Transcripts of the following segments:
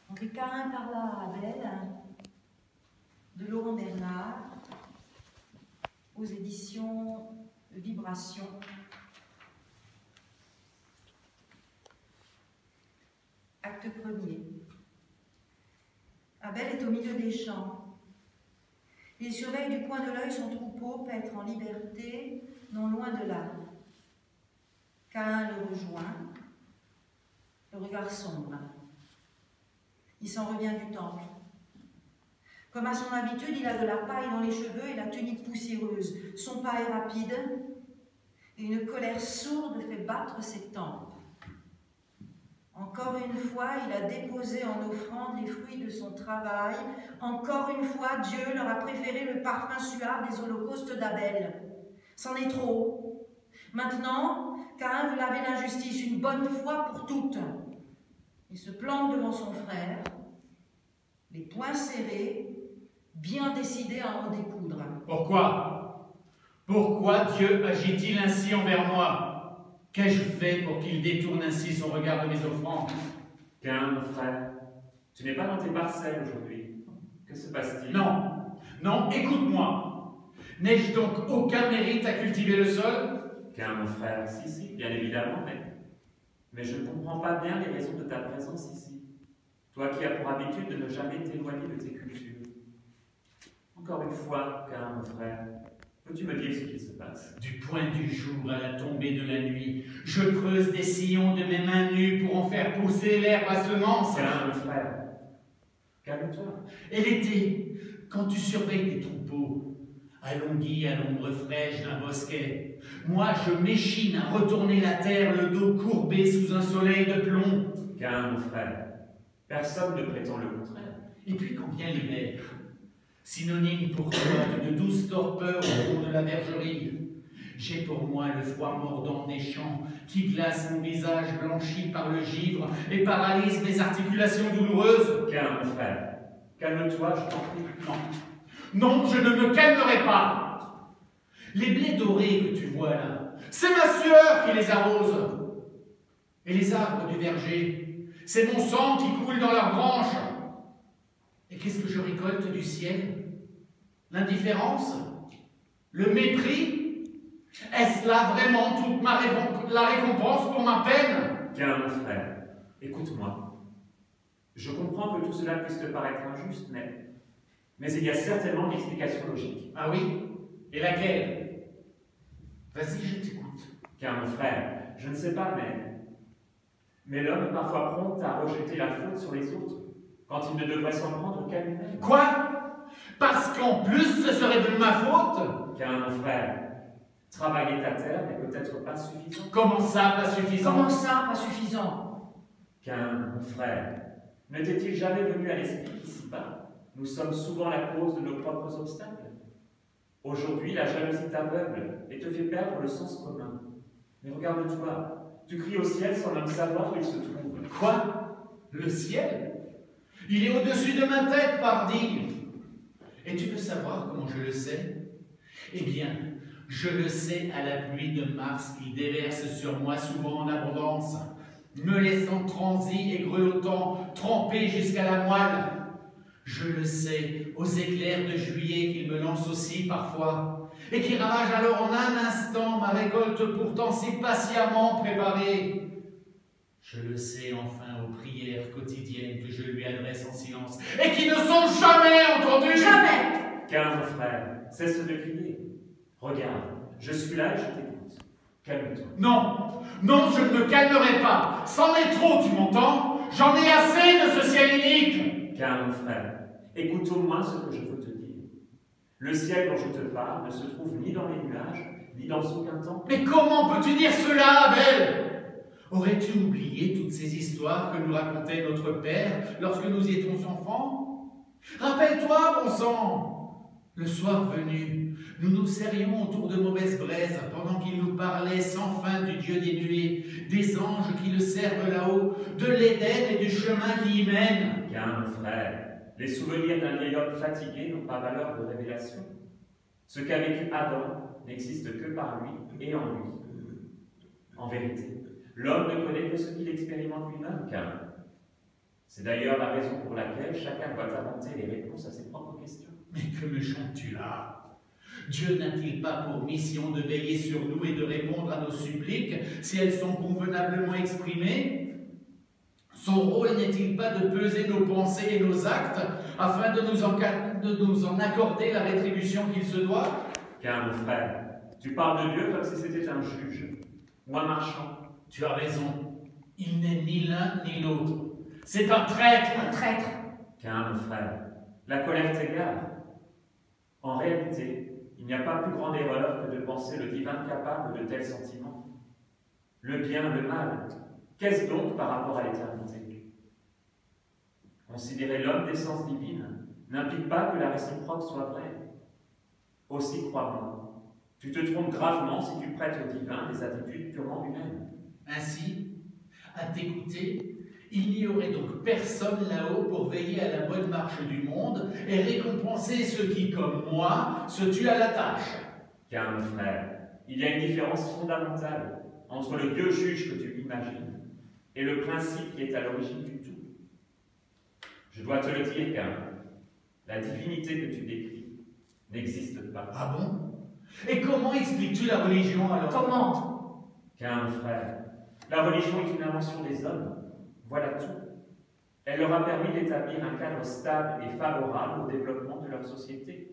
Donc Caïn parla à Abel, de Laurent Bernard, aux éditions Vibration. Acte 1er. Abel est au milieu des champs. Il surveille du coin de l'œil son troupeau paître en liberté, non loin de là. Caïn le rejoint, le regard sombre. Il s'en revient du temple. Comme à son habitude, il a de la paille dans les cheveux et la tunique poussiéreuse. Son pas est rapide et une colère sourde fait battre ses tempes. Encore une fois, il a déposé en offrande les fruits de son travail. Encore une fois, Dieu leur a préféré le parfum suave des holocaustes d'Abel. C'en est trop. Maintenant, Caïn veut laver l'injustice une bonne fois pour toutes. Il se plante devant son frère, les poings serrés, bien décidé à en découdre. Pourquoi? Pourquoi Dieu agit-il ainsi envers moi? Qu'ai-je fait pour qu'il détourne ainsi son regard de mes offrandes? Caïn, mon frère, tu n'es pas dans tes parcelles aujourd'hui. Que se passe-t-il? Non, non, écoute-moi. N'ai-je donc aucun mérite à cultiver le sol? Caïn, mon frère, si, bien évidemment, mais je ne comprends pas bien les raisons de ta présence ici. Toi qui as pour habitude de ne jamais t'éloigner de tes cultures. Encore une fois, Caïn, mon frère, peux-tu me dire ce qu'il se passe? Du point du jour à la tombée de la nuit, je creuse des sillons de mes mains nues pour en faire pousser l'herbe à semences. Caïn, mon frère, calme-toi. Et l'été, quand tu surveilles tes troupeaux, allongis à l'ombre fraîche d'un bosquet, moi je m'échine à retourner la terre, le dos courbé sous un soleil de plomb. Caïn, mon frère, personne ne prétend le contraire. Et puis quand vient l'hiver, synonyme pour toi d'une douce torpeur au fond de la bergerie, j'ai pour moi le froid mordant des champs qui glace mon visage blanchi par le givre et paralyse mes articulations douloureuses. Caïn, mon frère, calme-toi, je t'en prie. Non, je ne me calmerai pas. Les blés dorés que tu vois là, c'est ma sueur qui les arrose. Et les arbres du verger, c'est mon sang qui coule dans leurs branches. Et qu'est-ce que je récolte du ciel? L'indifférence? Le mépris? Est-ce là vraiment toute la récompense pour ma peine? Caïn, mon frère, écoute-moi. Je comprends que tout cela puisse te paraître injuste, mais il y a certainement une explication logique. Ah oui? Et laquelle? Vas-y, je t'écoute. Caïn, mon frère, je ne sais pas, mais l'homme est parfois prompt à rejeter la faute sur les autres, quand il ne devrait s'en prendre qu'à lui-même. Quoi? Parce qu'en plus ce serait de ma faute? Caïn, mon frère, travailler ta terre n'est peut-être pas suffisant. Comment ça, pas suffisant? Comment ça, pas suffisant? Caïn, mon frère, ne t'est-il jamais venu à l'esprit qu'ici-bas, nous sommes souvent la cause de nos propres obstacles? Aujourd'hui, la jalousie t'aveugle et te fait perdre le sens commun. Mais regarde-toi, tu cries au ciel sans même savoir où il se trouve. Quoi? Le ciel? Il est au-dessus de ma tête, pardi. Et tu veux savoir comment je le sais? Eh bien, je le sais à la pluie de mars qu'il déverse sur moi souvent en abondance, me laissant transi et grelottant, trempé jusqu'à la moelle. Je le sais aux éclairs de juillet qu'il me lance aussi parfois, et qui ravage alors en un instant ma récolte pourtant si patiemment préparée. Je le sais enfin aux prières quotidiennes que je lui adresse en silence, et qui ne sont jamais entendues. Jamais! Caïn, mon frère, cesse de crier. Regarde, je suis là et je t'écoute. Calme-toi. Non, non, je ne me calmerai pas. C'en est trop, tu m'entends? J'en ai assez de ce ciel unique. Caïn, mon frère, écoute au moins ce que je veux te dire. Le ciel dont je te parle ne se trouve ni dans les nuages, ni dans aucun temple. Mais comment peux-tu dire cela, Abel? Aurais-tu oublié toutes ces histoires que nous racontait notre père lorsque nous étions enfants? Rappelle-toi, bon sang, le soir venu, nous nous serrions autour de mauvaises braises pendant qu'il nous parlait sans fin du Dieu des nuées, des anges qui le servent là-haut, de l'Éden et du chemin qui y mène. Caïn, mon frère, les souvenirs d'un vieil homme fatigué n'ont pas valeur de révélation. Ce qu'a vécu Adam n'existe que par lui et en lui. En vérité, l'homme ne connaît que ce qu'il expérimente lui-même, Caïn. C'est d'ailleurs la raison pour laquelle chacun doit inventer les réponses à ses propres questions. Mais que me chantes-tu là? Dieu n'a-t-il pas pour mission de veiller sur nous et de répondre à nos suppliques si elles sont convenablement exprimées? Son rôle n'est-il pas de peser nos pensées et nos actes afin de nous en accorder la rétribution qu'il se doit? Car, mon frère, tu parles de Dieu comme si c'était un juge ou un marchand. Tu as raison, il n'est ni l'un ni l'autre. C'est un traître! Un traître! Car, mon frère, la colère t'égare. En réalité, il n'y a pas plus grande erreur que de penser le divin capable de tels sentiments. Le bien, le mal, qu'est-ce donc par rapport à l'éternité? Considérer l'homme d'essence divine n'implique pas que la réciproque soit vraie. Aussi, crois-moi, tu te trompes gravement si tu prêtes au divin des attitudes purement humaines. Ainsi, à t'écouter, il n'y aurait donc personne là-haut pour veiller à la bonne marche du monde et récompenser ceux qui, comme moi, se tuent à la tâche. Car, mon frère, il y a une différence fondamentale entre le Dieu juge que tu imagines et le principe qui est à l'origine du tout. Je dois te le dire, car la divinité que tu décris n'existe pas. Ah bon? Et comment expliques-tu la religion alors? Comment? Car, mon frère, la religion est une invention des hommes. Voilà tout. Elle leur a permis d'établir un cadre stable et favorable au développement de leur société,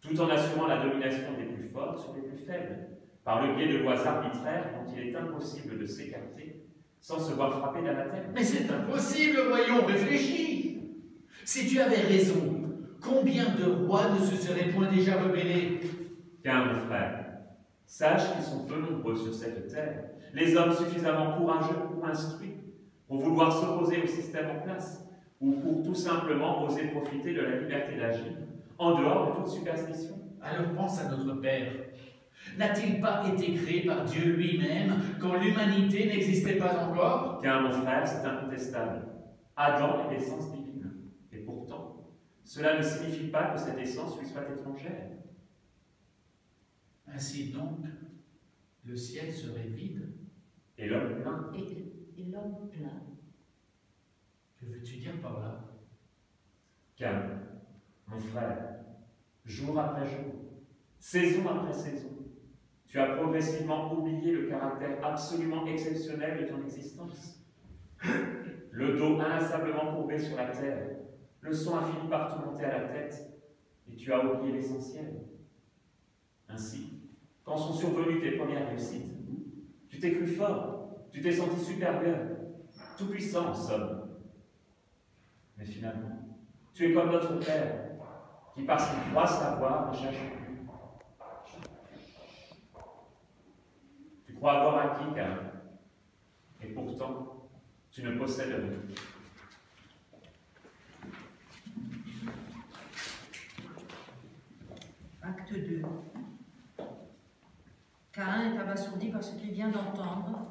tout en assurant la domination des plus forts sur les plus faibles, par le biais de lois arbitraires dont il est impossible de s'écarter sans se voir frapper d'anathème. Mais c'est impossible, voyons, réfléchis. Si tu avais raison, combien de rois ne se seraient point déjà rebellés? Car, mon frère, sache qu'ils sont peu nombreux sur cette terre, les hommes suffisamment courageux ou instruits pour vouloir s'opposer au système en place, ou pour tout simplement oser profiter de la liberté d'agir, en dehors de toute superstition. Alors pense à notre Père. N'a-t-il pas été créé par Dieu lui-même quand l'humanité n'existait pas encore? Car, mon frère, c'est incontestable. Adam est d'essence divine. Et pourtant, cela ne signifie pas que cette essence lui soit étrangère. Ainsi donc, le ciel serait vide. Et l'homme plein. Et l'homme plein. Que veux-tu dire par là? Car, mon frère, jour après jour, saison après saison, tu as progressivement oublié le caractère absolument exceptionnel de ton existence. Le dos inlassablement courbé sur la terre, le sang a fini par te monter à la tête, et tu as oublié l'essentiel. Ainsi, quand sont survenues tes premières réussites, tu t'es cru fort, tu t'es senti supérieur, tout puissant en somme. Mais finalement, tu es comme notre Père, qui parce qu'il croit savoir ne cherche plus. Tu crois avoir acquis, car, et pourtant, tu ne possèdes rien. Acte 2. Caïn est abasourdi par ce qu'il vient d'entendre.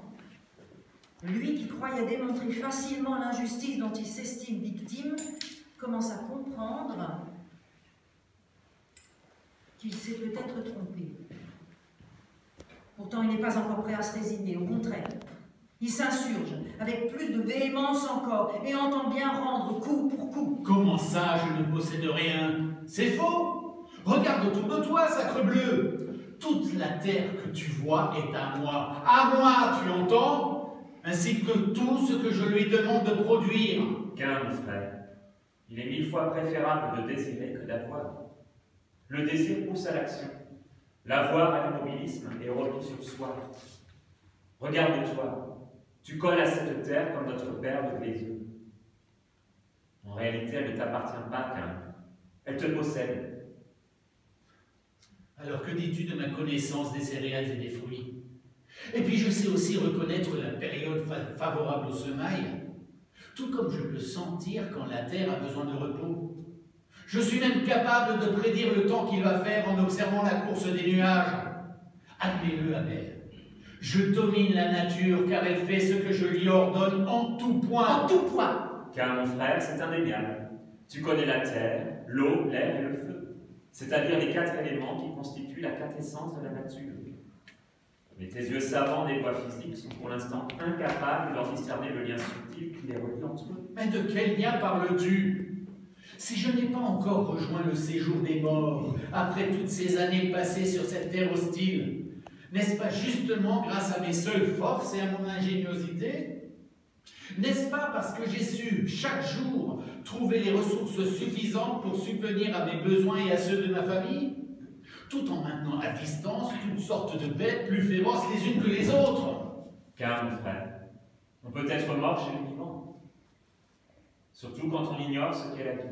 Lui qui croyait démontrer facilement l'injustice dont il s'estime victime, commence à comprendre qu'il s'est peut-être trompé. Pourtant, il n'est pas encore prêt à se résigner, au contraire. Il s'insurge, avec plus de véhémence encore, et entend bien rendre coup pour coup. Comment ça, je ne possède rien? C'est faux! Regarde autour de toi, sacrebleu! Toute la terre que tu vois est à moi. À moi, tu entends? Ainsi que tout ce que je lui demande de produire. Qu'un, mon frère, il est 1000 fois préférable de désirer que d'avoir. Le désir pousse à l'action. L'avoir à l'immobilisme et au repli sur soi. Regarde-toi. Tu colles à cette terre comme notre père de les yeux. En réalité, elle ne t'appartient pas, car elle te possède. Alors que dis-tu de ma connaissance des céréales et des fruits? Et puis je sais aussi reconnaître la période favorable au semail, tout comme je peux sentir quand la terre a besoin de repos. Je suis même capable de prédire le temps qu'il va faire en observant la course des nuages. Admets-le, Abel. Je domine la nature car elle fait ce que je lui ordonne en tout point. En tout point. Car, mon frère, c'est indéniable. Tu connais la terre, l'eau, l'air et le feu, c'est-à-dire les 4 éléments qui constituent la quintessence de la nature. Mais tes yeux savants des lois physiques sont pour l'instant incapables de leur discerner le lien subtil qui les relie entre eux. Mais de quel lien parles-tu? Si je n'ai pas encore rejoint le séjour des morts, après toutes ces années passées sur cette terre hostile, n'est-ce pas justement grâce à mes seules forces et à mon ingéniosité? N'est-ce pas parce que j'ai su, chaque jour, trouver les ressources suffisantes pour subvenir à mes besoins et à ceux de ma famille, tout en maintenant à distance toutes sortes de bêtes plus féroces les unes que les autres? Car, mon frère, on peut être mort chez le vivant, surtout quand on ignore ce qu'est la vie.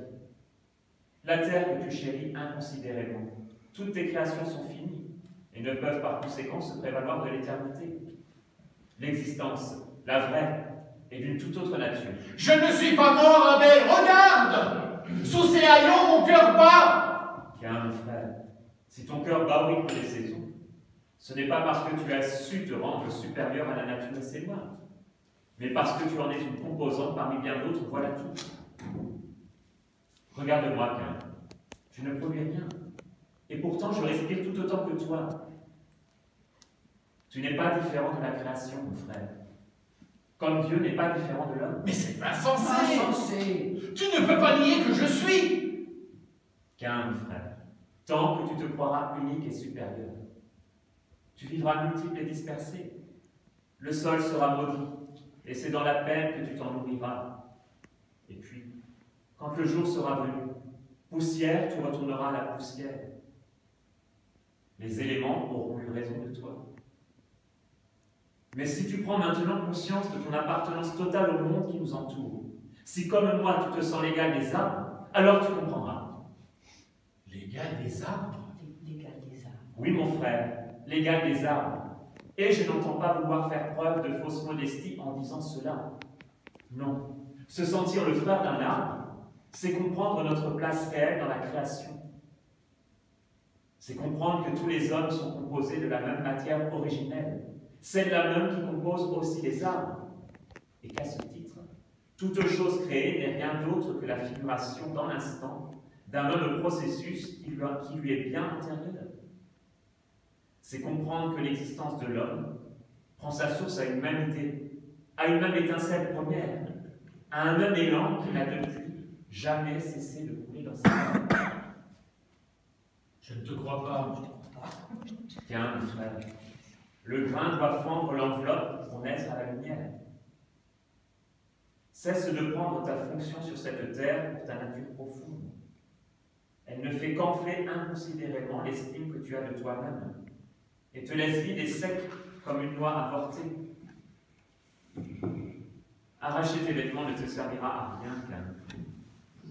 La terre que tu chéris inconsidérément, toutes tes créations sont finies et ne peuvent par conséquent se prévaloir de l'éternité. L'existence, la vraie, est d'une toute autre nature. Je ne suis pas mort, Abel, regarde! Sous ces haillons, mon cœur bat! Car, mon frère, si ton cœur bat au rythme des saisons, ce n'est pas parce que tu as su te rendre supérieur à la nature et ses lois, mais parce que tu en es une composante parmi bien d'autres, voilà tout. Regarde-moi, Cain, tu ne produis rien, et pourtant je respire tout autant que toi. Tu n'es pas différent de la création, mon frère, comme Dieu n'est pas différent de l'homme. Mais c'est insensé! Insensé. Tu ne peux pas nier que je suis! Cain, mon frère, tant que tu te croiras unique et supérieur, tu vivras multiple et dispersé. Le sol sera maudit, et c'est dans la peine que tu t'en nourriras. Et puis, quand le jour sera venu, poussière, tu retourneras à la poussière. Les éléments auront eu raison de toi. Mais si tu prends maintenant conscience de ton appartenance totale au monde qui nous entoure, si comme moi tu te sens l'égal des arbres, alors tu comprendras. L'égal des arbres? L'égal des arbres. Oui, mon frère, l'égal des arbres. Et je n'entends pas vouloir faire preuve de fausse modestie en disant cela. Non, se sentir le frère d'un arbre, c'est comprendre notre place réelle dans la création. C'est comprendre que tous les hommes sont composés de la même matière originelle, celle-là même qui compose aussi les arbres, et qu'à ce titre, toute chose créée n'est rien d'autre que la figuration dans l'instant d'un même processus qui lui est bien antérieur. C'est comprendre que l'existence de l'homme prend sa source à une même idée, à une même étincelle première, à un même élan qui n'a depuis jamais cessé de couler dans sa vie. Je ne te crois pas. Tiens, mon frère, le grain doit fendre l'enveloppe pour naître à la lumière. Cesse de prendre ta fonction sur cette terre pour ta nature profonde. Elle ne fait qu'enfler inconsidérément l'estime que tu as de toi-même et te laisse vide et sec comme une noix avortée. Arracher tes vêtements ne te servira à rien, Cain.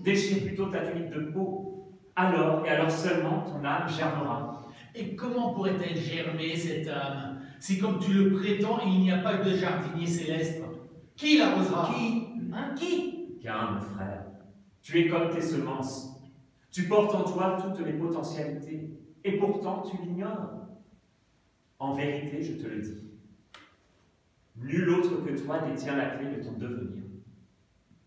Déchire plutôt ta tunique de peau, alors et alors seulement ton âme germera. Et comment pourrait-elle germer, cette âme, si comme tu le prétends, il n'y a pas de jardinier céleste? Qui l'arrosera? Qui? Cain, mon frère, tu es comme tes semences. Tu portes en toi toutes les potentialités, et pourtant tu l'ignores. En vérité, je te le dis, nul autre que toi détient la clé de ton devenir.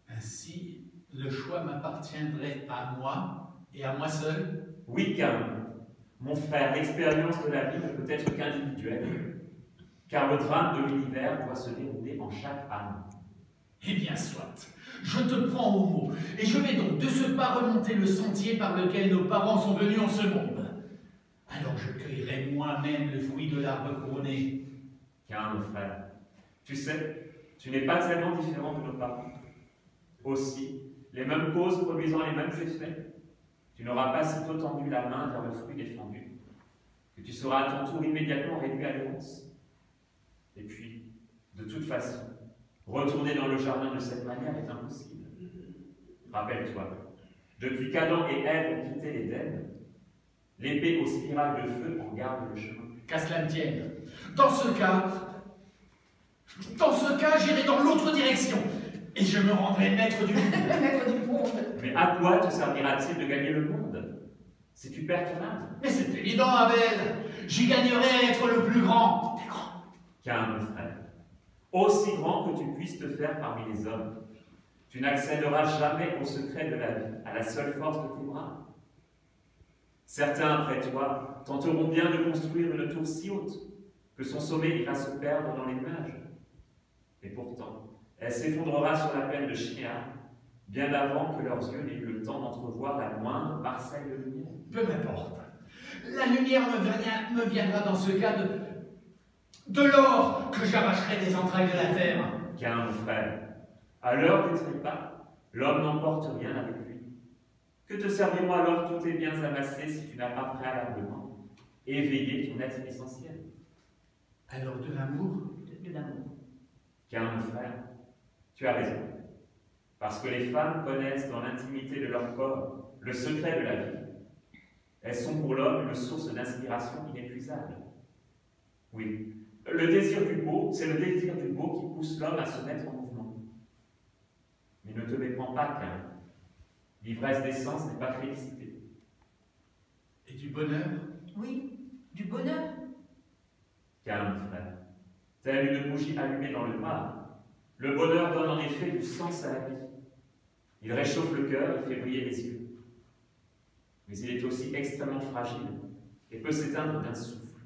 Ainsi, le choix m'appartiendrait à moi et à moi seul? Oui, Cain, mon frère, l'expérience de la vie ne peut être qu'individuelle, car le drame de l'univers doit se dérouler en chaque âme. Eh bien, soit. Je te prends au mot, et je vais donc de ce pas remonter le sentier par lequel nos parents sont venus en ce monde. Alors je cueillerai moi-même le fruit de l'arbre couronné. Car, mon frère, tu sais, tu n'es pas tellement différent de nos parents. Aussi, les mêmes causes produisant les mêmes effets, tu n'auras pas sitôt tendu la main vers le fruit défendu, que tu seras à ton tour immédiatement réduit à l'errance. Et puis, de toute façon, retourner dans le jardin de cette manière est impossible. Rappelle-toi, depuis qu'Adam et Ève ont quitté l'Éden, l'épée aux spirales de feu en garde le chemin. Qu'à cela ne tienne. Dans ce cas, j'irai dans l'autre direction, et je me rendrai maître du monde. Maître du monde. Mais à quoi te servira-t-il de gagner le monde si tu perds ton âme? Mais c'est évident, Abel. J'y gagnerai à être le plus grand des grands. Car, mon frère, aussi grand que tu puisses te faire parmi les hommes, tu n'accéderas jamais au secret de la vie, à la seule force de tes bras. Certains, après toi, tenteront bien de construire une tour si haute que son sommet ira se perdre dans les nuages. Et pourtant, elle s'effondrera sur la plaine de Shinéar, bien avant que leurs yeux n'aient eu le temps d'entrevoir la moindre parcelle de lumière. Peu m'importe. La lumière me viendra dans ce cas de l'or que j'arracherai des entrailles de la terre. Car, mon frère, à l'heure des trépas, l'homme n'emporte rien avec lui. Que te serviront alors tous tes biens amassés si tu n'as pas préalablement éveillé ton être essentiel? Alors de l'amour? De l'amour. Car, mon frère, tu as raison. Parce que les femmes connaissent dans l'intimité de leur corps le secret de la vie. Elles sont pour l'homme une source d'inspiration inépuisable. Oui, le désir du beau, c'est le désir du beau qui pousse l'homme à se mettre en mouvement. Mais ne te méprends pas, car l'ivresse des sens n'est pas félicité. Et du bonheur? Oui, du bonheur. Car, mon frère, telle une bougie allumée dans le noir, le bonheur donne en effet du sens à la vie. Il réchauffe le cœur et fait briller les yeux. Mais il est aussi extrêmement fragile et peut s'éteindre d'un souffle.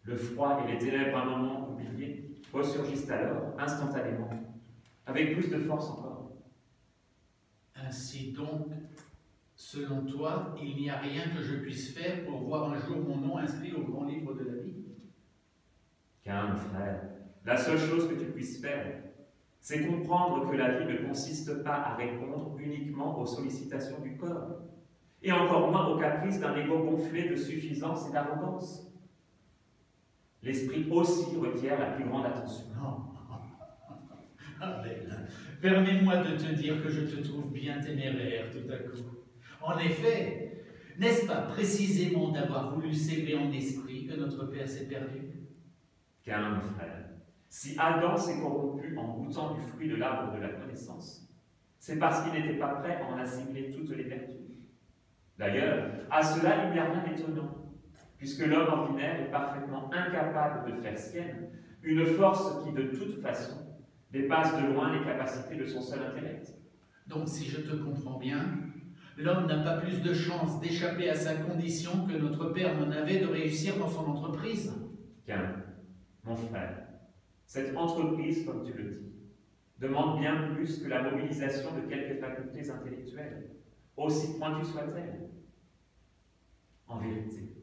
Le froid et les ténèbres un moment oubliés ressurgissent alors, instantanément, avec plus de force encore. Ainsi donc, selon toi, il n'y a rien que je puisse faire pour voir un jour mon nom inscrit au grand livre de la vie? Car, mon frère, la seule chose que tu puisses faire, c'est comprendre que la vie ne consiste pas à répondre uniquement aux sollicitations du corps, et encore moins aux caprices d'un ego gonflé de suffisance et d'arrogance. L'esprit aussi requiert la plus grande attention. Non. Abel, permets-moi de te dire que je te trouve bien téméraire tout à coup. En effet, n'est-ce pas précisément d'avoir voulu s'élever en esprit que notre Père s'est perdu? Car, mon frère, si Adam s'est corrompu en goûtant du fruit de l'arbre de la connaissance, c'est parce qu'il n'était pas prêt à en assimiler toutes les vertus. D'ailleurs, à cela, il n'y a rien d'étonnant, puisque l'homme ordinaire est parfaitement incapable de faire sienne une force qui, de toute façon, dépasse de loin les capacités de son seul intellect. Donc, si je te comprends bien, l'homme n'a pas plus de chance d'échapper à sa condition que notre Père n'en avait de réussir dans son entreprise? Car, mon frère, cette entreprise, comme tu le dis, demande bien plus que la mobilisation de quelques facultés intellectuelles, aussi pointues soient-elles. En vérité,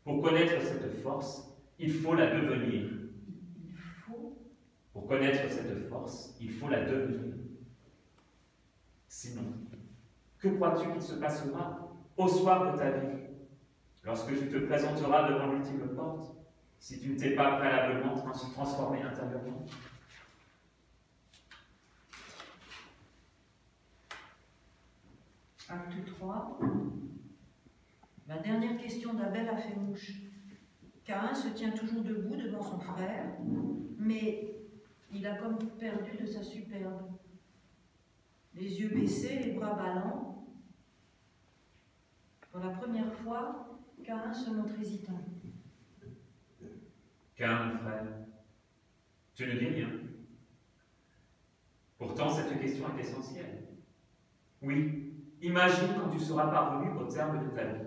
pour connaître cette force, il faut la devenir. Il faut. Pour connaître cette force, il faut la devenir. Sinon, que crois-tu qu'il se passera au soir de ta vie, lorsque tu te présenteras devant l'ultime porte, si tu ne t'es pas préalablement transformé intérieurement? Acte 3. La dernière question d'Abel a fait mouche. Caïn se tient toujours debout devant son frère, mais il a comme perdu de sa superbe. Les yeux baissés, les bras ballants. Pour la première fois, Caïn se montre hésitant. Caïn, mon frère, tu ne dis rien. Pourtant, cette question est essentielle. Oui, imagine quand tu seras parvenu au terme de ta vie.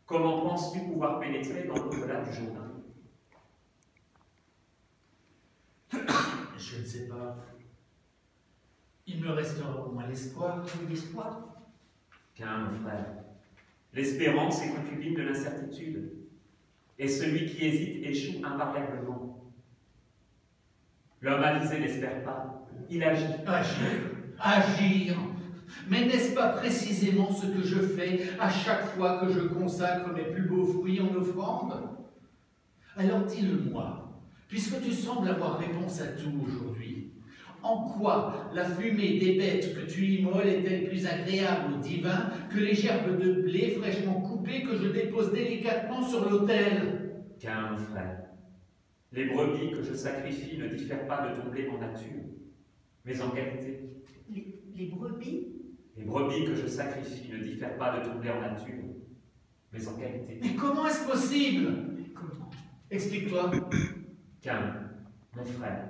Comment penses-tu pouvoir pénétrer dans l'au-delà du Jourdain? Je ne sais pas. Il me restera au moins l'espoir. L'espoir. Caïn, mon frère, l'espérance est concubine de l'incertitude, et celui qui hésite échoue invariablement. L'homme avisé n'espère pas, il agit. Agir. Mais n'est-ce pas précisément ce que je fais à chaque fois que je consacre mes plus beaux fruits en offrande? Alors dis-le-moi, puisque tu sembles avoir réponse à tout aujourd'hui, en quoi la fumée des bêtes que tu immoles est-elle plus agréable au divin que les gerbes de blé fraîchement coupées que je dépose délicatement sur l'autel? Caïn, mon frère, les brebis que je sacrifie ne diffèrent pas de ton blé en nature, mais en qualité. Les brebis? Les brebis que je sacrifie ne diffèrent pas de ton blé en nature, mais en qualité. Mais comment est-ce possible? Comment? Explique-toi. Caïn, mon frère,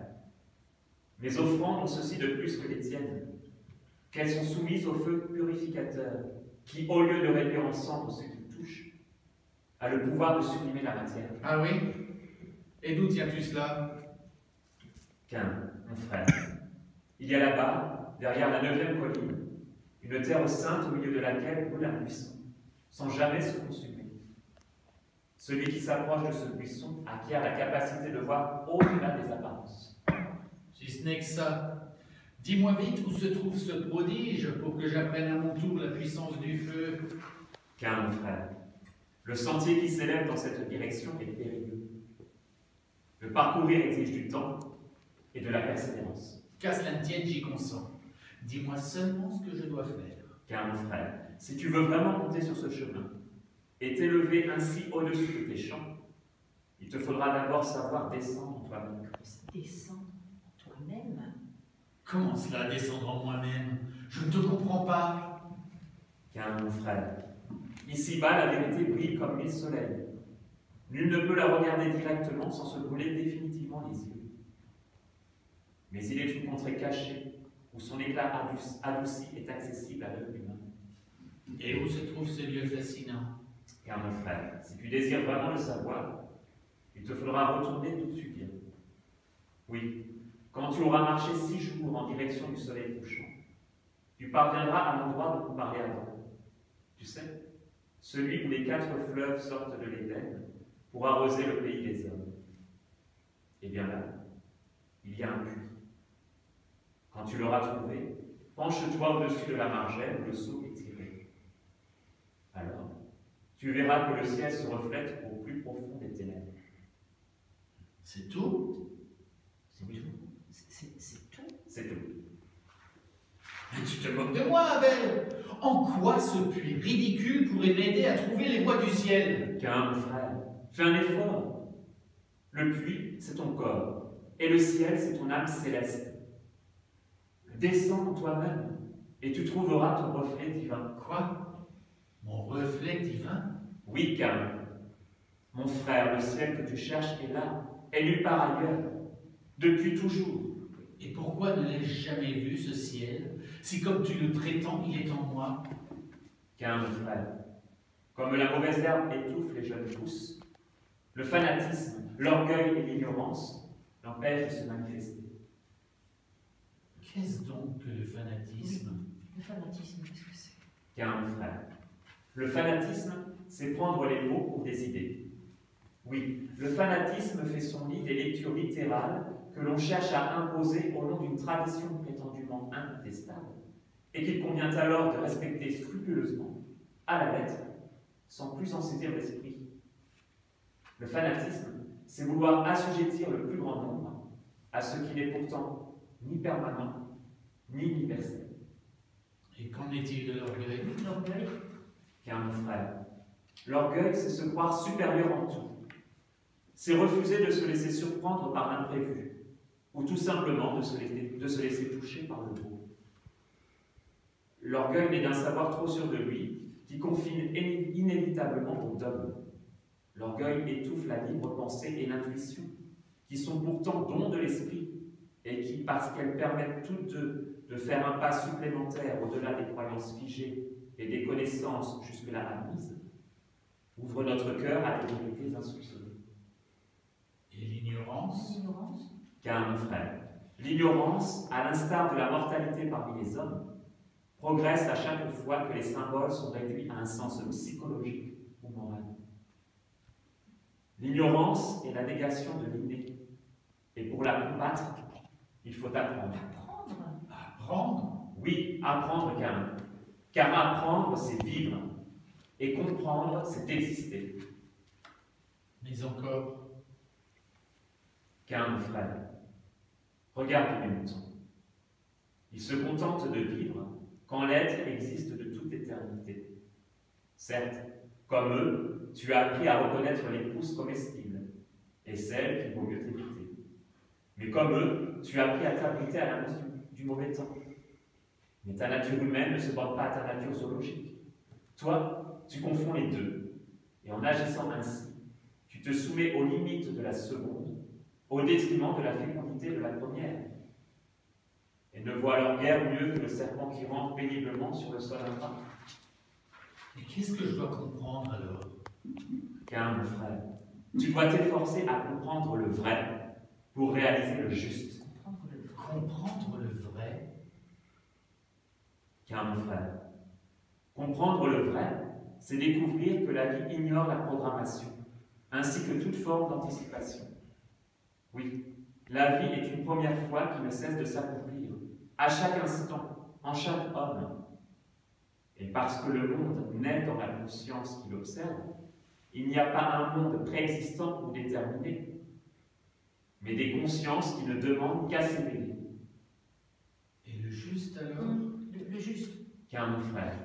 mes offrandes ont ceci de plus que les tiennes, qu'elles sont soumises au feu purificateur, qui, au lieu de réduire en cendres ce qui touche, a le pouvoir de sublimer la matière. Ah oui? Et d'où tiens-tu cela? Qu'un, mon frère, il y a là-bas, derrière la 9e colline, une terre sainte au milieu de laquelle roule un buisson, sans jamais se consumer. Celui qui s'approche de ce buisson acquiert la capacité de voir au-delà des apparences. Si ce n'est que ça, dis-moi vite où se trouve ce prodige pour que j'apprenne à mon tour la puissance du feu. Qu'un, mon frère, le sentier qui s'élève dans cette direction est périlleux. Le parcourir exige du temps et de la persévérance. Qu'à cela ne tienne, j'y consens. Dis-moi seulement ce que je dois faire. Car mon frère, si tu veux vraiment monter sur ce chemin et t'élever ainsi au-dessus de tes champs, il te faudra d'abord savoir descendre en toi-même. Descendre en toi-même. Comment cela, descendre en moi-même? Je ne te comprends pas. Car mon frère, ici-bas, la vérité brille comme mille soleils. Nul ne peut la regarder directement sans se brûler définitivement les yeux. Mais il est une contrée cachée où son éclat adouci est accessible à l'œil humain. Et où se trouve ce lieu fascinant? Car mon frère, si tu désires vraiment le savoir, il te faudra retourner d'où tu viens. Oui, quand tu auras marché 6 jours en direction du soleil couchant, tu parviendras à l'endroit dont on parlait avant. Tu sais, celui où les 4 fleuves sortent de l'Éden pour arroser le pays des hommes. Et bien là, il y a un puits. Quand tu l'auras trouvé, penche-toi au-dessus de la margelle où le seau est tiré. Alors, tu verras que le ciel se reflète au plus profond des ténèbres. C'est tout? C'est tout. C'est tout. C'est tout. Mais tu te moques de moi, Abel! En quoi ce puits ridicule pourrait m'aider à trouver les voies du ciel? Qu'un, mon frère, fais un effort. Le puits, c'est ton corps, et le ciel, c'est ton âme céleste. Descends en toi-même, et tu trouveras ton reflet divin. Quoi? Mon reflet divin? Oui, car, mon frère, le ciel que tu cherches est là, est nulle part ailleurs, depuis toujours. Et pourquoi ne l'ai-je jamais vu, ce ciel, si comme tu le prétends, il est en moi? Car, mon frère, comme la mauvaise herbe étouffe les jeunes pousses, le fanatisme, l'orgueil et l'ignorance l'empêchent de se manifester. Qu'est-ce donc que le fanatisme? Le fanatisme, qu'est-ce que c'est? Car, mon frère, le fanatisme, c'est prendre les mots pour des idées. Oui, le fanatisme fait son lit des lectures littérales que l'on cherche à imposer au nom d'une tradition prétendument incontestable, et qu'il convient alors de respecter scrupuleusement, à la lettre, sans plus en saisir l'esprit. Le fanatisme, c'est vouloir assujettir le plus grand nombre à ce qui n'est pourtant ni permanent, ni universel. Et qu'en est-il de l'orgueil? L'orgueil. Car, mon frère, l'orgueil, c'est se croire supérieur en tout. C'est refuser de se laisser surprendre par l'imprévu, ou tout simplement de se laisser toucher par le beau. L'orgueil n'est d'un savoir trop sûr de lui, qui confine inévitablement au dogme. L'orgueil étouffe la libre pensée et l'intuition, qui sont pourtant dons de l'esprit, et qui, parce qu'elles permettent toutes deux de faire un pas supplémentaire au-delà des croyances figées et des connaissances jusque-là admises, ouvrent notre cœur à des vérités insoupçonnées. Et l'ignorance? L'ignorance. Car, mon frère, l'ignorance, à l'instar de la mortalité parmi les hommes, progresse à chaque fois que les symboles sont réduits à un sens psychologique ou moral. L'ignorance est la négation de l'inné, et pour la combattre, il faut apprendre. Apprendre. Apprendre? Oui, apprendre, car apprendre, c'est vivre, et comprendre, c'est exister. Mais encore? Car, mon frère, regarde les moutons. Ils se contentent de vivre quand l'être existe de toute éternité. Certes, comme eux, tu as appris à reconnaître les pousses comestibles et celles qu'il vaut mieux éviter. Mais comme eux, tu as appris à t'abriter à l'annonce du mauvais temps. Mais ta nature humaine ne se borne pas à ta nature zoologique. Toi, tu confonds les deux. Et en agissant ainsi, tu te soumets aux limites de la seconde, au détriment de la fécondité de la première. Et ne vois alors guère mieux que le serpent qui rampe péniblement sur le sol infâme. Mais qu'est-ce que je dois comprendre alors? Car, mon frère, tu dois t'efforcer à comprendre le vrai pour réaliser le juste. Comprendre le vrai? Car, mon frère, comprendre le vrai, c'est découvrir que la vie ignore la programmation, ainsi que toute forme d'anticipation. Oui, la vie est une première fois qui ne cesse de s'accomplir, à chaque instant, en chaque homme. Et parce que le monde naît dans la conscience qui l'observe, il n'y a pas un monde préexistant ou déterminé, mais des consciences qui ne demandent qu'à s'éveiller. Et le juste alors? Le juste. Car, mon frère,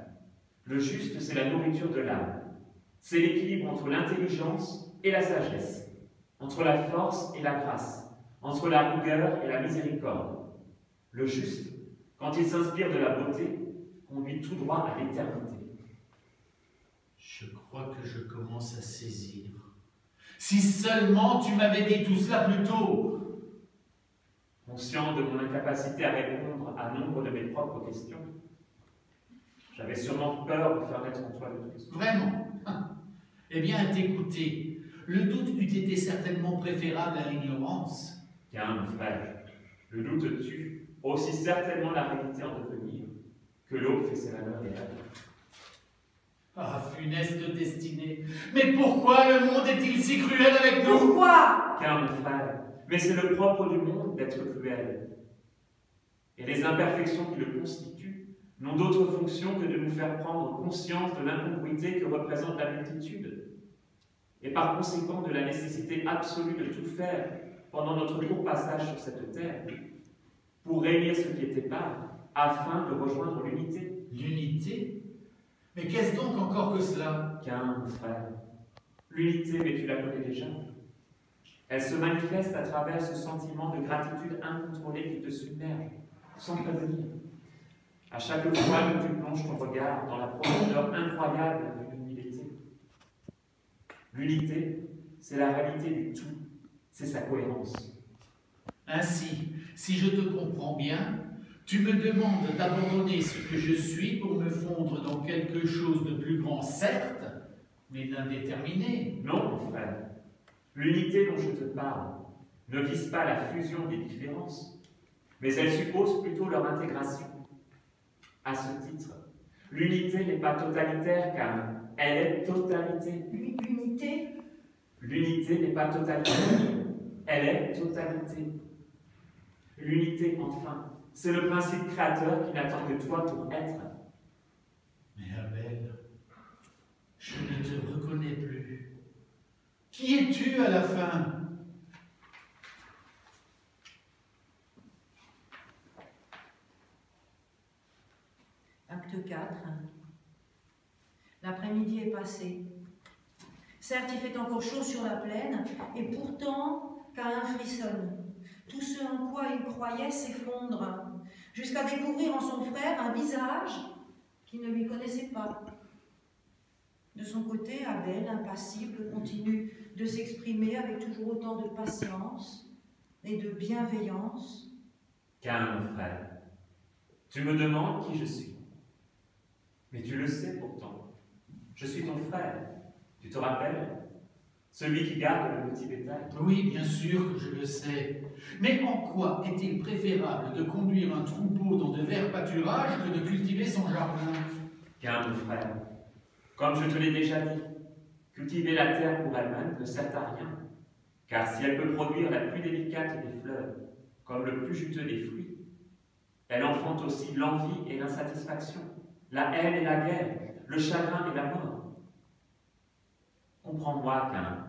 le juste, c'est la nourriture de l'âme. C'est l'équilibre entre l'intelligence et la sagesse, entre la force et la grâce, entre la rigueur et la miséricorde. Le juste, quand il s'inspire de la beauté, conduit tout droit à l'éternité. Je crois que je commence à saisir. Si seulement tu m'avais dit tout cela plus tôt! Conscient de mon incapacité à répondre à nombre de mes propres questions, j'avais sûrement peur de faire naître en toi le doute. Vraiment? Eh bien, à t'écouter, le doute eût été certainement préférable à l'ignorance. Car, mon frère, le doute tue aussi certainement la réalité en devenir que l'aube fait ses valeurs et rêves. Ah, funeste destinée! Mais pourquoi le monde est-il si cruel avec nous? Pourquoi? Car, mon frère, mais c'est le propre du monde d'être cruel. Et les imperfections qui le constituent n'ont d'autre fonction que de nous faire prendre conscience de l'incongruité que représente la multitude, et par conséquent de la nécessité absolue de tout faire pendant notre court passage sur cette terre, pour réunir ce qui était pas, afin de rejoindre l'unité. L'unité? Mais qu'est-ce donc encore que cela? Car, mon frère, l'unité, mais tu la connais déjà. Elle se manifeste à travers ce sentiment de gratitude incontrôlée qui te submerge, sans prévenir. À chaque fois que tu plonges ton regard dans la profondeur incroyable d'une humilité. L'unité, c'est la réalité du tout, c'est sa cohérence. Ainsi, si je te comprends bien, tu me demandes d'abandonner ce que je suis pour me fondre dans quelque chose de plus grand, certes, mais d'indéterminé. Non, mon frère, l'unité dont je te parle ne vise pas la fusion des différences, mais elle suppose plutôt leur intégration. À ce titre, l'unité n'est pas totalitaire car elle est totalité. L'unité? L'unité n'est pas totalitaire, elle est totalité. L'unité, enfin, c'est le principe créateur qui n'attend que toi pour être. Mais Abel, je ne te reconnais plus. Qui es-tu à la fin? Acte 4. L'après-midi est passé. Certes, il fait encore chaud sur la plaine, et pourtant, Caïn frissonne. Tout ce en quoi il croyait s'effondre, jusqu'à découvrir en son frère un visage qu'il ne lui connaissait pas. De son côté, Abel, impassible, continue de s'exprimer avec toujours autant de patience et de bienveillance. Car, mon frère, tu me demandes qui je suis. Mais tu le sais pourtant. Je suis ton frère. Tu te rappelles? Celui qui garde le petit bétail. Oui, bien sûr que je le sais. Mais en quoi est-il préférable de conduire un troupeau dans de verts pâturages que de cultiver son jardin? Car, mon frère, comme je te l'ai déjà dit, cultiver la terre pour elle-même ne sert à rien. Car si elle peut produire la plus délicate des fleurs, comme le plus juteux des fruits, elle enfante aussi l'envie et l'insatisfaction, la haine et la guerre, le chagrin et la mort. Comprends-moi, Caïn.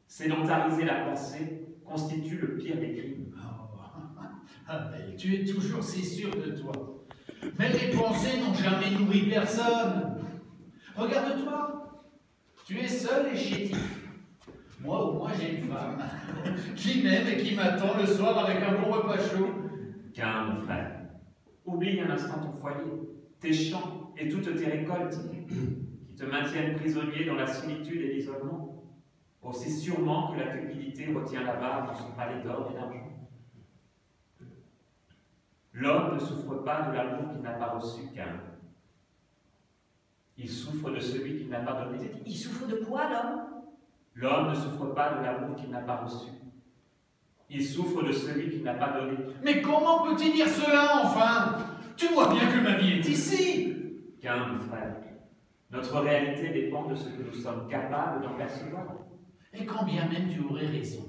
Sédentariser la pensée constitue le pire des crimes. Abel, tu es toujours si sûr de toi. Mais les pensées n'ont jamais nourri personne. Regarde-toi, tu es seul et chétif. Moi, au moins, j'ai une femme qui m'aime et qui m'attend le soir avec un bon repas chaud. Caïn, mon frère, oublie un instant ton foyer, tes champs et toutes tes récoltes qui te maintiennent prisonnier dans la solitude et l'isolement, aussi sûrement que la cupidité retient la barre dans son palais d'or et d'argent. L'homme ne souffre pas de l'amour qu'il n'a pas reçu, Caïn. Il souffre de celui qu'il n'a pas donné. Il souffre de quoi, l'homme? L'homme ne souffre pas de l'amour qu'il n'a pas reçu. Il souffre de celui qu'il n'a pas donné. Mais comment peut-il dire cela, enfin? Tu vois bien que ma vie est ici. Calme, frère. Notre réalité dépend de ce que nous sommes capables d'en percevoir. Et quand bien même tu aurais raison,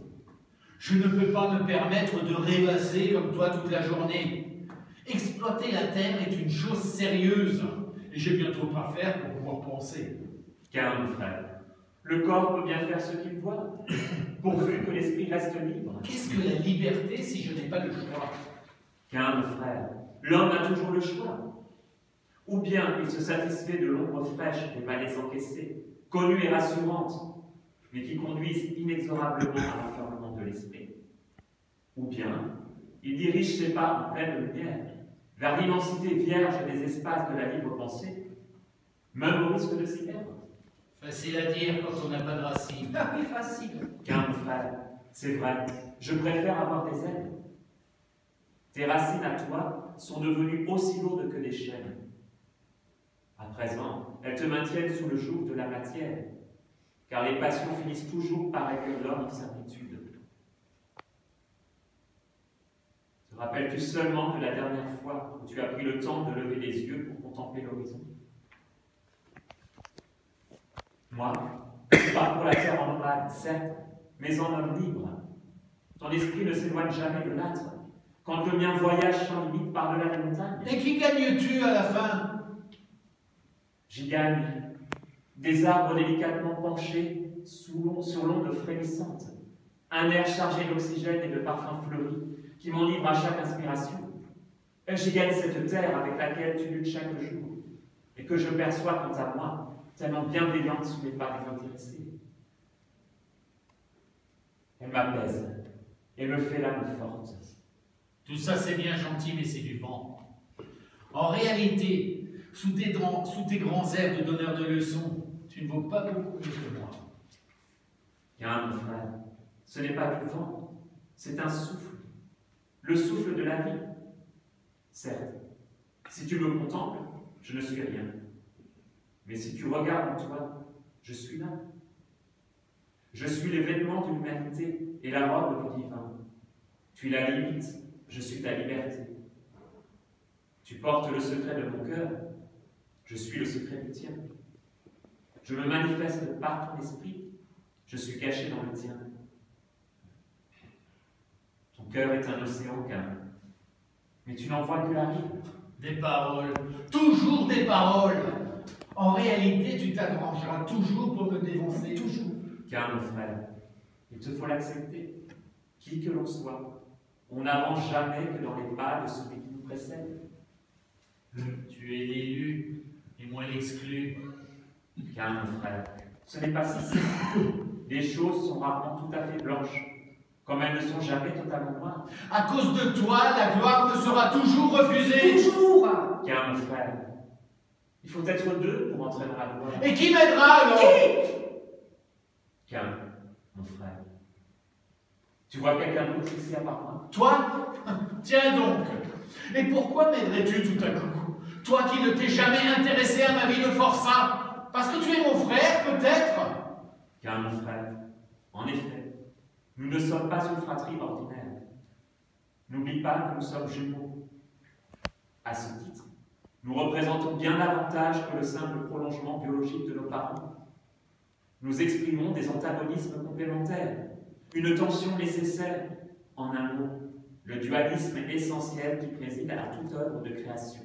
je ne peux pas me permettre de rêvasser comme toi toute la journée. Exploiter la terre est une chose sérieuse, et j'ai bien trop à faire pour pouvoir penser. Calme, frère. Le corps peut bien faire ce qu'il voit, pourvu que l'esprit reste libre. Qu'est-ce que la liberté si je n'ai pas le choix? Calme, frère. L'homme a toujours le choix. Ou bien il se satisfait de l'ombre fraîche des malaises encaissées, connues et rassurantes, mais qui conduisent inexorablement à l'enfermement de l'esprit. Ou bien il dirige ses pas en pleine lumière, vers l'immensité vierge des espaces de la libre pensée, même au risque de s'y perdre. Facile à dire quand on n'a pas de racines. Ah oui, facile. Calme, frère, c'est vrai, je préfère avoir des ailes. Tes racines à toi sont devenues aussi lourdes que des chaînes. À présent, elles te maintiennent sous le joug de la matière, car les passions finissent toujours par réduire l'homme en servitude. Te rappelles-tu seulement de la dernière fois où tu as pris le temps de lever les yeux pour contempler l'horizon? Moi, je parcours la terre en nomade, certes, mais en homme libre. Ton esprit ne s'éloigne jamais de l'âtre, quand le mien voyage sans limite par-delà la montagne. Et qui gagnes-tu à la fin? J'y gagne des arbres délicatement penchés sur l'onde frémissante, un air chargé d'oxygène et de parfums fleuris qui m'enivre à chaque inspiration. J'y gagne cette terre avec laquelle tu luttes chaque jour et que je perçois quant à moi tellement bienveillante sous les pas désintéressés. Elle m'apaise et me fait l'âme forte. Tout ça c'est bien gentil, mais c'est du vent. En réalité, sous tes grands airs de donneur de leçons, tu ne vaux pas beaucoup mieux que moi. Calme, mon frère, ce n'est pas du vent, c'est un souffle, le souffle de la vie. Certes, si tu me contemples, je ne suis rien. Mais si tu regardes en toi, je suis là. Je suis les vêtements de l'humanité et la robe du divin. Tu es la limite, je suis ta liberté. Tu portes le secret de mon cœur, je suis le secret du tien. Je me manifeste par ton esprit, je suis caché dans le tien. Ton cœur est un océan calme, mais tu n'en vois que la rive. Des paroles, toujours des paroles. En réalité, tu t'arrangeras toujours pour me défoncer, toujours. Car, mon frère, il te faut l'accepter. Qui que l'on soit, on n'avance jamais que dans les pas de celui qui nous précède. Tu es l'élu et moi l'exclu. Car, mon frère, ce n'est pas si simple. Les choses sont rarement tout à fait blanches, comme elles ne sont jamais totalement noires. À cause de toi, la gloire me sera toujours refusée. Toujours. Car, mon frère, il faut être deux pour entrer dans la gloire. Et qui m'aidera alors? Car, mon frère, tu vois quelqu'un d'autre ici à part moi? Toi? Tiens donc. Et pourquoi m'aiderais-tu tout à coup? Toi qui ne t'es jamais intéressé à ma vie de forçat? Parce que tu es mon frère, peut-être? Car, mon frère, en effet, nous ne sommes pas une fratrie ordinaire. N'oublie pas que nous sommes jumeaux. À ce titre, nous représentons bien davantage que le simple prolongement biologique de nos parents. Nous exprimons des antagonismes complémentaires, une tension nécessaire, en un mot, le dualisme essentiel qui préside à toute œuvre de création.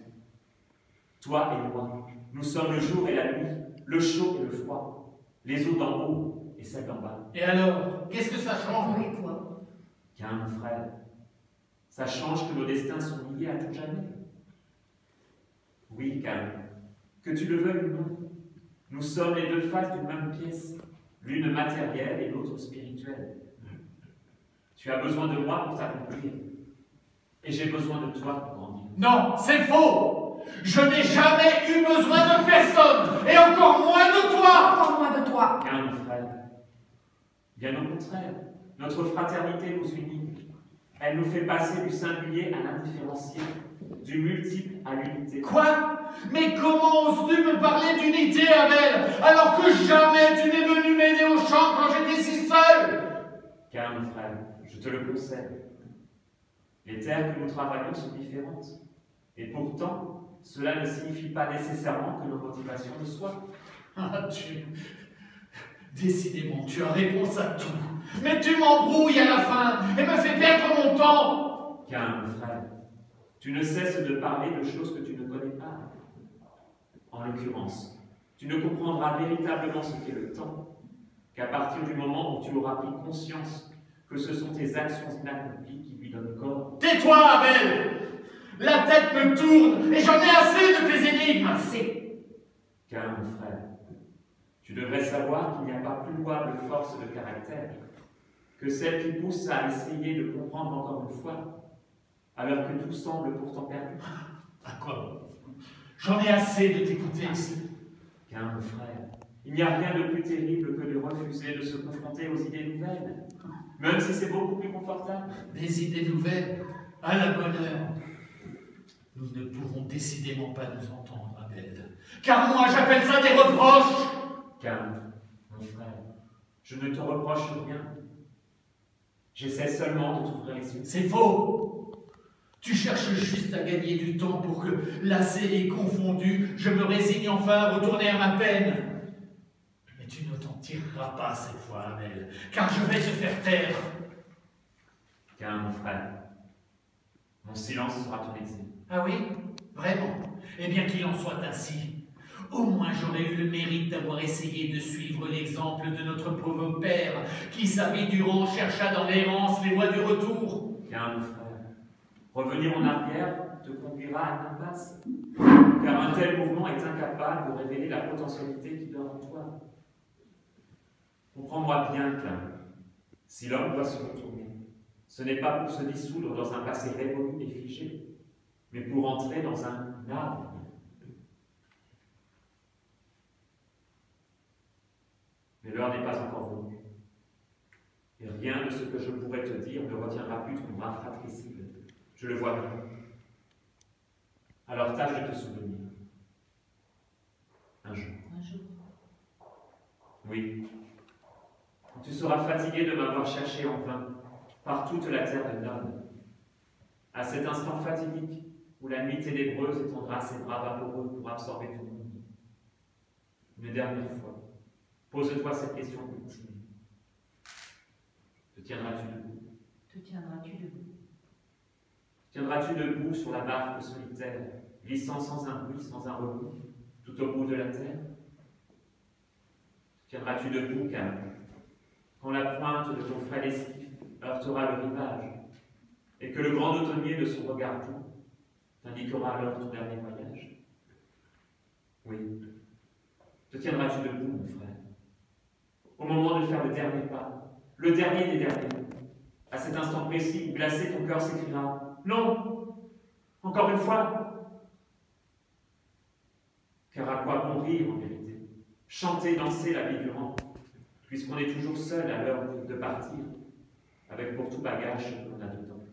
Toi et moi, nous sommes le jour et la nuit, le chaud et le froid, les eaux d'en haut et celles d'en bas. Et alors, qu'est-ce que ça change? Oui, quoi? Car, mon frère, ça change que nos destins sont liés à tout jamais. Oui, calme, que tu le veuilles ou non, nous sommes les deux faces d'une même pièce, l'une matérielle et l'autre spirituelle. Tu as besoin de moi pour t'accomplir, et j'ai besoin de toi pour grandir. Non, c'est faux! Je n'ai jamais eu besoin de personne, et encore moins de toi! Encore moins de toi. Car, mon frère, bien au contraire, notre fraternité nous unit. Elle nous fait passer du singulier à l'indifférencié, du multiple à l'unité. Quoi? Mais comment oses-tu me parler d'unité, Abel, alors que jamais tu n'es venu m'aider au champ quand j'étais Car, mon frère, je te le conseille. Les terres que nous travaillons sont différentes. Et pourtant, cela ne signifie pas nécessairement que nos motivations le soient. Ah, décidément, tu as réponse à tout. Mais tu m'embrouilles à la fin et me fais perdre mon temps. Car, mon frère, tu ne cesses de parler de choses que tu ne connais pas. En l'occurrence, tu ne comprendras véritablement ce qu'est le temps qu'à partir du moment où tu auras pris conscience que ce sont tes actions inaccomplies qui lui donnent corps. Tais-toi, Abel! La tête me tourne et j'en ai assez de tes énigmes, assez! Car, mon frère, tu devrais savoir qu'il n'y a pas plus louable force de caractère que celle qui pousse à essayer de comprendre encore une fois, alors que tout semble pourtant perdu. À quoi bon? J'en ai assez de t'écouter ainsi. Car, mon frère, il n'y a rien de plus terrible que de refuser de se confronter aux idées nouvelles, même si c'est beaucoup plus confortable. Des idées nouvelles, à la bonne heure. Nous ne pourrons décidément pas nous entendre, Abel. Car moi, j'appelle ça des reproches. Car, mon frère, je ne te reproche rien. J'essaie seulement de t'ouvrir les yeux. C'est faux. Tu cherches juste à gagner du temps pour que, lassé et confondu, je me résigne enfin à retourner à ma peine. Mais tu ne t'en tireras pas cette fois, Abel, car je vais te faire taire. Car, mon frère, mon silence sera ton exil. Ah oui? Vraiment? Eh bien qu'il en soit ainsi. Au moins j'aurais eu le mérite d'avoir essayé de suivre l'exemple de notre pauvre père, qui sa vie durant chercha dans l'errance les voies du retour. Car, mon frère, revenir en arrière te conduira à une impasse, car un tel mouvement est incapable de révéler la potentialité qui dort en toi. Comprends-moi bien, car si l'homme doit se retourner, ce n'est pas pour se dissoudre dans un passé révolu et figé, mais pour entrer dans un arbre. Mais l'heure n'est pas encore venue. Et rien de ce que je pourrais te dire ne retiendra plus ton bras fratricide. Je le vois bien. Alors tâche de te souvenir. Un jour. Un jour. Oui. Tu seras fatigué de m'avoir cherché en vain par toute la terre de Nod. À cet instant fatidique où la nuit ténébreuse étendra ses bras vaporeux pour absorber tout le monde. Une dernière fois, pose-toi cette question ultime. Te tiendras-tu debout? Te tiendras-tu debout? Tiendras-tu debout sur la barque solitaire, glissant sans un bruit, sans un remous, tout au bout de la terre? Tiendras-tu debout, car quand la pointe de ton frêle esquif heurtera le rivage, et que le grand automnier de son regard doux t'indiquera alors ton dernier voyage? Oui. Te tiendras-tu debout, mon frère, au moment de faire le dernier pas, le dernier des derniers, à cet instant précis où glacé ton cœur s'écrira « Non! Encore une fois !» Car à quoi bon rire en vérité? Chanter, danser la vie durant, puisqu'on est toujours seul à l'heure de partir, avec pour tout bagage ce qu'on a dedans.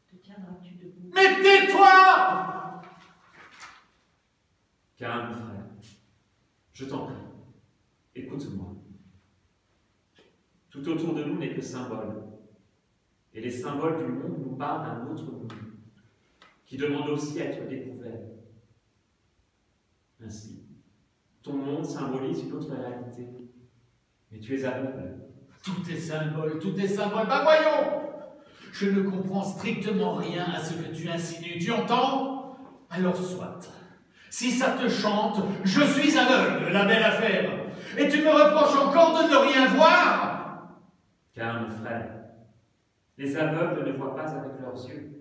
Te tiendras-tu debout? Mais tais-toi! Car, mon frère, je t'en prie, écoute-moi. Tout autour de nous n'est que symbole, et les symboles du monde nous parlent d'un autre monde, qui demande aussi à être découvert. Ainsi, ton monde symbolise une autre réalité, mais tu es aveugle. Tout est symbole, tout est symbole. Bah voyons! Je ne comprends strictement rien à ce que tu insinues. Tu entends? Alors soit. Si ça te chante, je suis aveugle, la belle affaire. Et tu me reproches encore de ne rien voir? Car, mon frère, les aveugles ne voient pas avec leurs yeux.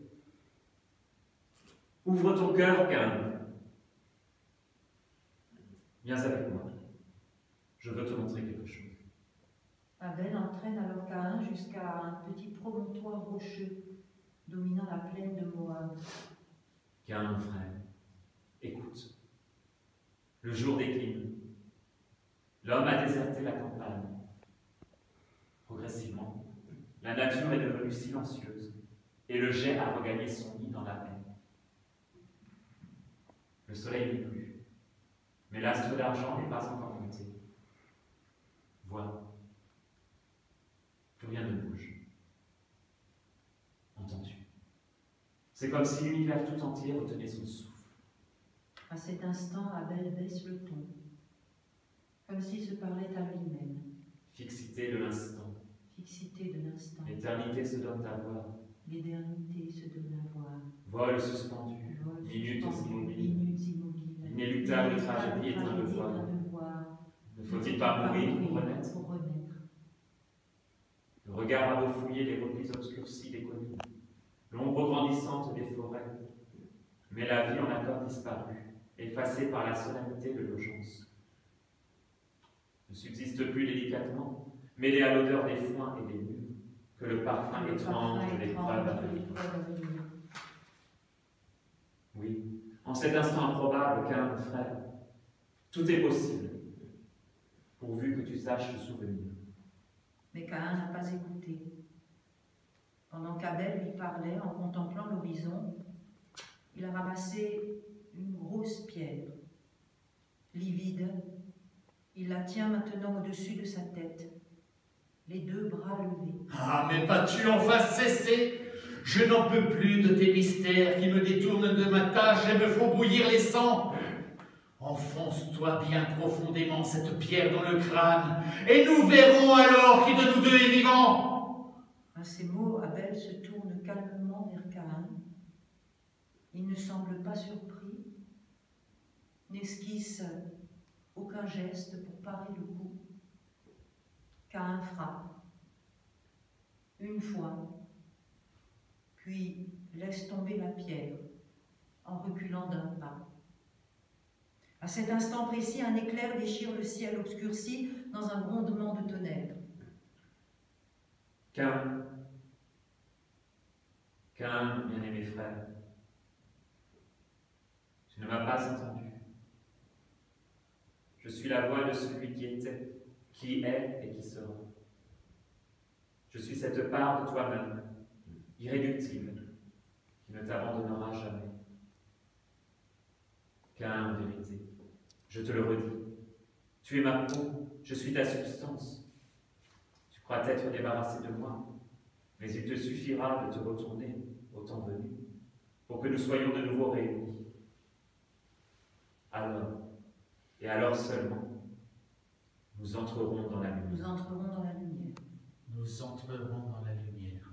Ouvre ton cœur, Cain. Viens avec moi. Je veux te montrer quelque chose. Abel entraîne alors Caïn jusqu'à un petit promontoire rocheux dominant la plaine de Moab. Cain, mon frère, écoute. Le jour décline. L'homme a déserté la campagne. Progressivement, la nature est devenue silencieuse et le jet a regagné son nid dans la mer. Le soleil n'est plus, mais l'astre d'argent n'est pas encore monté. Vois, plus rien ne bouge. C'est comme si l'univers tout entier retenait son souffle. À cet instant, Abel baisse le ton, comme s'il se parlait à lui-même. Fixité de l'instant, Fixité de l'instant, l'éternité se donne à voir. l'éternité se donne à voir. Vol suspendu, Vol minutes suspendu, immobiles. minutes immobiles. Inéluctable tragédie est un devoir. Ne faut-il pas mourir pour renaître? Le regard a refouillé les replis obscurcis des collines, l'ombre grandissante des forêts. Mais la vie en a comme disparu, effacée par la solennité de l'urgence. Ne subsiste plus délicatement, mêlé à l'odeur des foins et des murs, que le parfum étrange de l'épreuve à venir. Oui, en cet instant improbable, Caïn, frère, tout est possible, pourvu que tu saches te souvenir. Mais Caïn n'a pas écouté. Pendant qu'Abel lui parlait en contemplant l'horizon, il a ramassé une grosse pierre. Livide, il la tient maintenant au-dessus de sa tête, les deux bras levés. Ah, mais vas-tu enfin cesser? Je n'en peux plus de tes mystères qui me détournent de ma tâche et me font bouillir les sangs. Enfonce-toi bien profondément cette pierre dans le crâne, et nous verrons alors qui de nous deux est vivant. À ces mots, Abel se tourne calmement vers Caïn. Il ne semble pas surpris, n'esquisse aucun geste pour parer le coup. Caïn frappe. Une fois, puis laisse tomber la pierre en reculant d'un pas. À cet instant précis, un éclair déchire le ciel obscurci dans un grondement de tonnerre. Caïn, bien-aimé frère, tu ne m'as pas entendu. Je suis la voix de celui qui était, qui est et qui sera. Je suis cette part de toi-même, irréductible, qui ne t'abandonnera jamais. Caïn, en vérité, je te le redis, tu es ma peau, je suis ta substance. Tu crois t'être débarrassé de moi, mais il te suffira de te retourner au temps venu, pour que nous soyons de nouveau réunis. Alors, et alors seulement, nous entrerons dans la lumière. Nous entrerons dans la lumière. Nous entrerons dans la lumière.